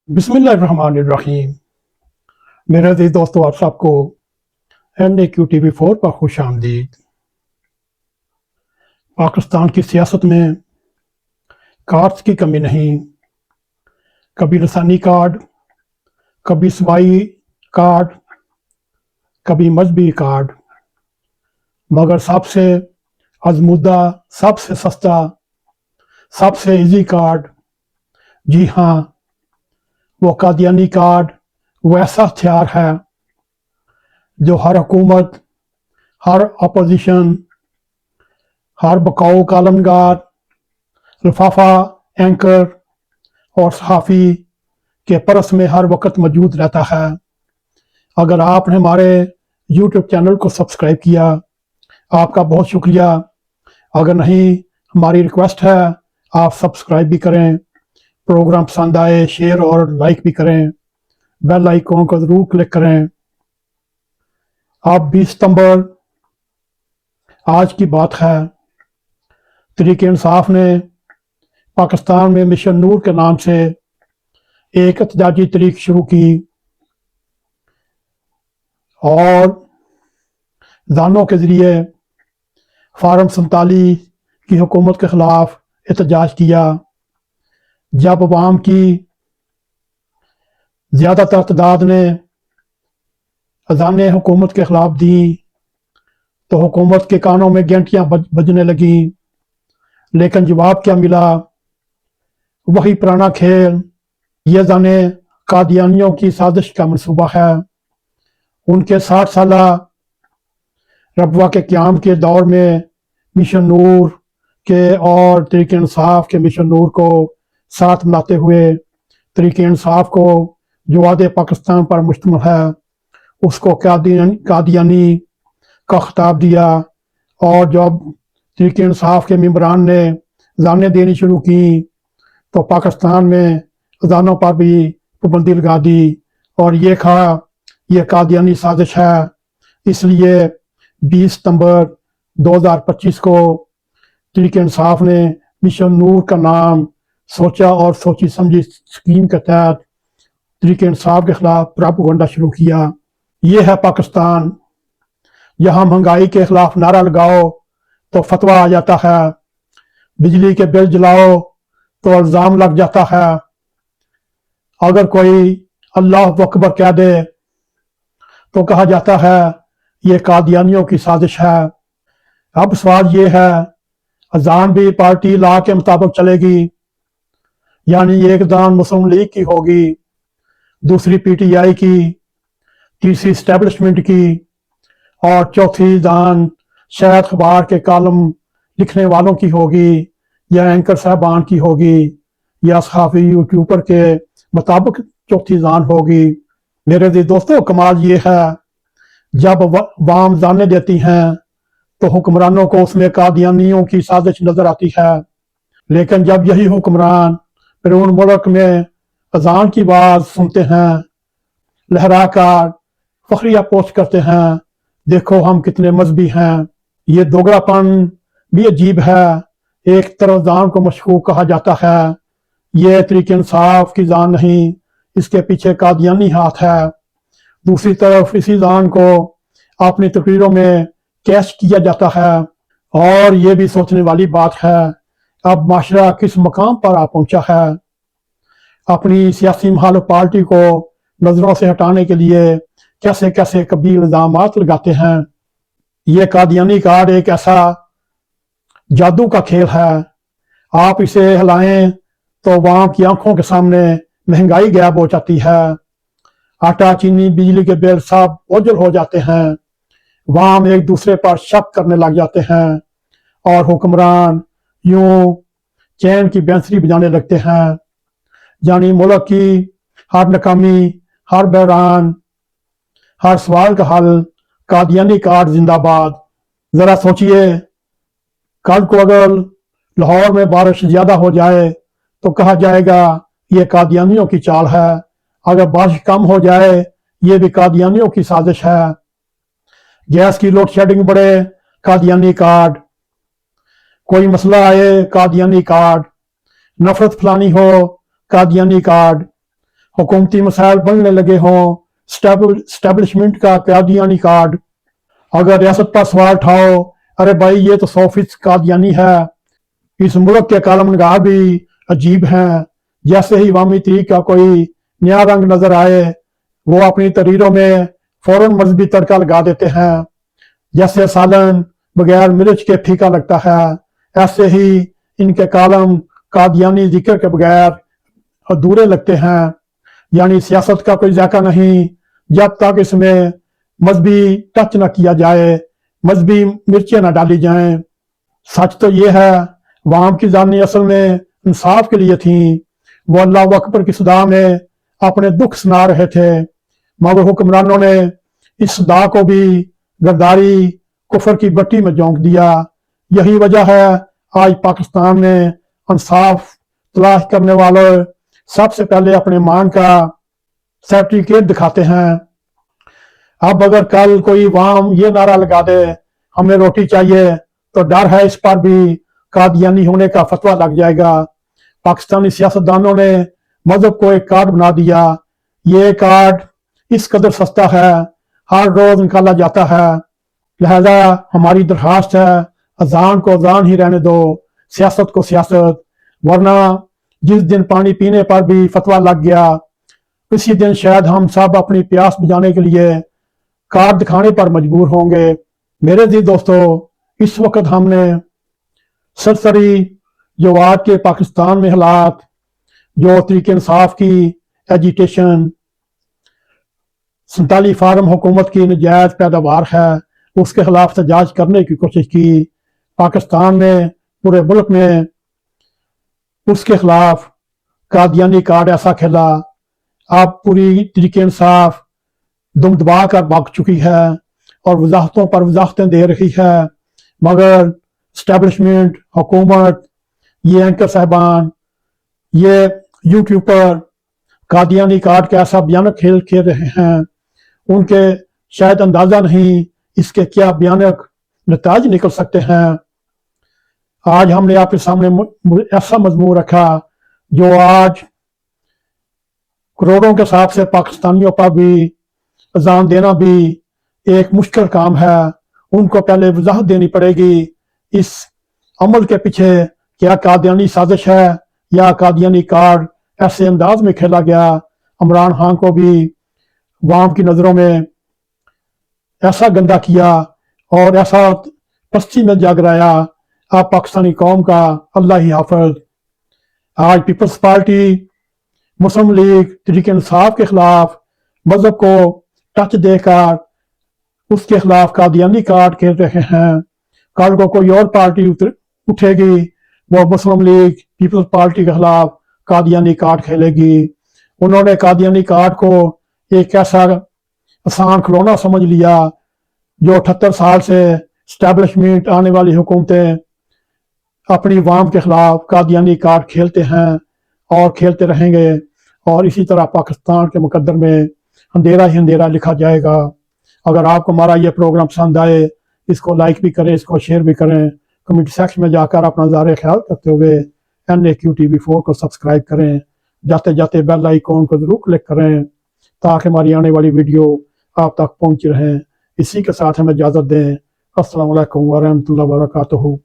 बिस्मिल्लाहिर्रहमानिर्रहीम। मेरे अज़ीज़ दोस्तों, आप सबको NAQTV4 पर खुश आमदीद। पाकिस्तान की सियासत में कार्ड्स की कमी नहीं, कभी लसानी कार्ड, कभी सूबाई कार्ड, कभी मजहबी कार्ड, मगर सबसे आजमूदा, सबसे सस्ता, सबसे इजी कार्ड, जी हाँ, वो कादियानी कार्ड, वो ऐसा हथियार है जो हर हुकूमत, हर अपोजिशन, हर बकाऊ कालमगार, लिफाफा एंकर और सहाफ़ी के परस में हर वक्त मौजूद रहता है। अगर आपने हमारे YouTube चैनल को सब्सक्राइब किया, आपका बहुत शुक्रिया। अगर नहीं, हमारी रिक्वेस्ट है आप सब्सक्राइब भी करें, प्रोग्राम पसंद आए शेयर और लाइक भी करें, बेल आइकॉन को ज़रूर क्लिक करें। अब 20 सितंबर आज की बात है। तहरीक इंसाफ ने पाकिस्तान में मिशन नूर के नाम से एक एहतजाजी तहरीक शुरू की और जानों के ज़रिए फार्म 47 की हुकूमत के ख़िलाफ़ एहतजाज किया। जब अवाम की ज़्यादातर तादाद ने अज़ानें हुकूमत के ख़िलाफ़ दी तो हुकूमत के कानों में घंटियाँ बजने लगीं, लेकिन जवाब क्या मिला? वही पुराना खेल। ये अज़ानें कादियानियों की साजिश का मंसूबा है। उनके 60 साला रबवा के क़याम के दौर में मिशन नूर के और तहरीक इंसाफ के मिशन नूर को साथ मिलाते हुए तहरीक इंसाफ को जो वादे पाकिस्तान पर मुश्तमिल है उसको कादियानी का खिताब दिया। और जब तहरीक इंसाफ के मेंबरान ने अज़ानें देनी शुरू की तो पाकिस्तान में अज़ानों पर भी पाबंदी लगा दी और ये कहा यह कादियानी साजिश है। इसलिए 20 सितंबर 2025 को तहरीक इंसाफ ने मिशन नूर का नाम सोचा और सोची समझी स्कीम के तहत तहरीक इंसाफ के खिलाफ प्रोपेगेंडा शुरू किया। ये है पाकिस्तान, यहाँ महंगाई के खिलाफ नारा लगाओ तो फतवा आ जाता है, बिजली के बिल जलाओ तो इल्ज़ाम लग जाता है, अगर कोई अल्लाह अकबर कह दे तो कहा जाता है ये कादियानियों की साजिश है। अब सवाल ये है, अजान भी पार्टी लॉ के मुताबिक चलेगी, यानी एक अजान मुस्लिम लीग की होगी, दूसरी PTI की, तीसरी इस्टेब्लिशमेंट की और चौथी अजान शायद अखबार के कॉलम लिखने वालों की होगी या एंकर साहबान की होगी या सहाफ़ी यूट्यूबर के मुताबिक चौथी अजान होगी। मेरे दोस्तों, कमाल ये है जब वाम जाने देती हैं तो हुक्मरानों को उसमें कादियानियों की साजिश नजर आती है, लेकिन जब यही हुक्मरान फिर उन मुल्क में अजान की आवाज सुनते हैं, लहरा कर फखरिया पोस्ट करते हैं, देखो हम कितने मजहबी हैं। ये दोगलापन भी अजीब है। एक तरफ अजान को मशकूक कहा जाता है, ये तहरीक इंसाफ की जान नहीं, इसके पीछे कादियानी हाथ है। दूसरी तरफ इसी अजान को अपनी तकरीरों में कैश किया जाता है। और ये भी सोचने वाली बात है अब माशरा किस मकाम पर आ पहुंचा है। अपनी सियासी मुखालिफ पार्टी को नजरों से हटाने के लिए कैसे कैसे कबील इल्जामात लगाते हैं। ये कादियानी कार्ड एक ऐसा जादू का खेल है, आप इसे हिलाएं तो अवाम की आंखों के सामने महंगाई गायब हो जाती है, आटा चीनी बिजली के बिल सब ओझल हो जाते हैं, वाम एक दूसरे पर शक करने लग जाते हैं और हुक्मरान यूं चैन की बैंसरी बजाने लगते हैं, यानी मुल्क की हर नाकामी, हर बहरान, हर सवाल का हल कादियानी कार्ड जिंदाबाद। जरा सोचिए, कल को अगर लाहौर में बारिश ज्यादा हो जाए तो कहा जाएगा ये कादियानियों की चाल है, अगर बारिश कम हो जाए ये भी कादियानियों की साजिश है। गैस की लोड शेडिंग बढ़े, कादियानी कार्ड, कोई मसला आए, कादियानी कार्ड, नफरत फैलानी हो, कादियानी कार्ड, हुकूमती मसाइल बनने लगे हों, स्टैब्लिशमेंट का कादियानी कार्ड। अगर रियासत पर सवाल उठाओ, अरे भाई ये तो 100% कादियानी है। इस मुल्क के कालमनगाह भी अजीब हैं। जैसे ही अवामी तहरीक का कोई नया रंग नजर आए, वो अपनी तहरीरों में फौरन मजहबी तड़का लगा देते हैं। जैसे सालन बगैर मिर्च के फीका लगता है, ऐसे ही इनके कालम कादियानी जिक्र के बगैर अधूरे लगते हैं। यानी सियासत का कोई जायका नहीं जब तक इसमें मजहबी टच न किया जाए, मजहबी मिर्चें न डाली जाएं। सच तो ये है, वाम की जानी असल में इंसाफ के लिए थी। वो अल्लाह अकबर की सदा में अपने दुख सुना रहे थे, मगर हुक्मरानों ने इस सदा को भी गद्दारी कुफर की भट्टी में झोंक दिया। यही वजह है आज पाकिस्तान में इंसाफ तलाश करने वाले सबसे पहले अपने मान का सर्टिफिकेट दिखाते हैं। अब अगर कल कोई वाम ये नारा लगा दे हमें रोटी चाहिए, तो डर है इस पर भी कादियानी होने का फतवा लग जाएगा। पाकिस्तानी सियासतदानों ने मजहब को एक कार्ड बना दिया। ये कार्ड इस कदर सस्ता है, हर रोज निकाला जाता है। लिहाजा हमारी दरखास्त है, अजान को अजान ही रहने दो, सियासत को सियासत। वरना जिस दिन पानी पीने पर भी फतवा लग गया, उसी दिन शायद हम सब अपनी प्यास बुझाने के लिए कार्ड दिखाने पर मजबूर होंगे। मेरे जी दोस्तों, इस वक्त हमने सरसरी जो आज के पाकिस्तान में हालात, जो तरीके इंसाफ की एजिटेशन, 47 फार्म हुकूमत की नजायज पैदावार है, उसके खिलाफ एहतजाज करने की कोशिश की। पाकिस्तान में पूरे मुल्क में उसके खिलाफ कादियानी कार्ड ऐसा खेला। अब पूरी तरीके इंसाफ दुम दबा कर भाग चुकी है और वजाहतों पर वजाहतें दे रही है, मगर स्टैब्लिशमेंट, हुकूमत, ये एंकर साहबान, ये यूट्यूब पर कादियानी कार्ड के ऐसा भयानक खेल खेल रहे हैं, उनके शायद अंदाजा नहीं इसके क्या भयानक नताज निकल सकते हैं। आज हमने आपके सामने ऐसा मजमून रखा जो आज करोड़ों के हिसाब से पाकिस्तानियों पर भी अजान देना भी एक मुश्किल काम है। उनको पहले वजाहत देनी पड़ेगी इस अमल के पीछे क्या कादियानी साजिश है या कादियानी कार्ड ऐसे अंदाज में खेला गया। इमरान खान को भी वाम की नजरों में ऐसा गंदा किया और ऐसा पस्ती में जागराया। आप पाकिस्तानी कौम का अल्लाह ही हाफिज। आज पीपल्स पार्टी, मुस्लिम लीग, तहरीक इंसाफ के खिलाफ मजहब को टच देकर उसके खिलाफ कादियानी कार्ड खेल रहे हैं। कल को कोई और पार्टी उठेगी, वो मुस्लिम लीग, पीपल्स पार्टी के खिलाफ कादियानी कार्ड खेलेगी। उन्होंने कादियानी कार्ड को एक ऐसा आसान खिलौना समझ लिया जो 78 साल से स्टैब्लिशमेंट आने वाली हुकूमतें अपनी वाम के खिलाफ कादियानी कार्ड खेलते हैं और खेलते रहेंगे, और इसी तरह पाकिस्तान के मुकद्दर में अंधेरा ही अंधेरा लिखा जाएगा। अगर आपको हमारा ये प्रोग्राम पसंद आए, इसको लाइक भी करें, इसको शेयर भी करें, कमेंट सेक्शन में जाकर अपना ज़ाहिर ख्याल करते हुए NAQTV4 को सब्सक्राइब करें। जाते जाते बेल आइकॉन को जरूर क्लिक करें ताकि हमारी आने वाली वीडियो आप तक पहुंच रहे। इसी के साथ हमें इजाज़त दें। अस्सलाम वालेकुम व रहमतुल्लाहि व बरकातुहू।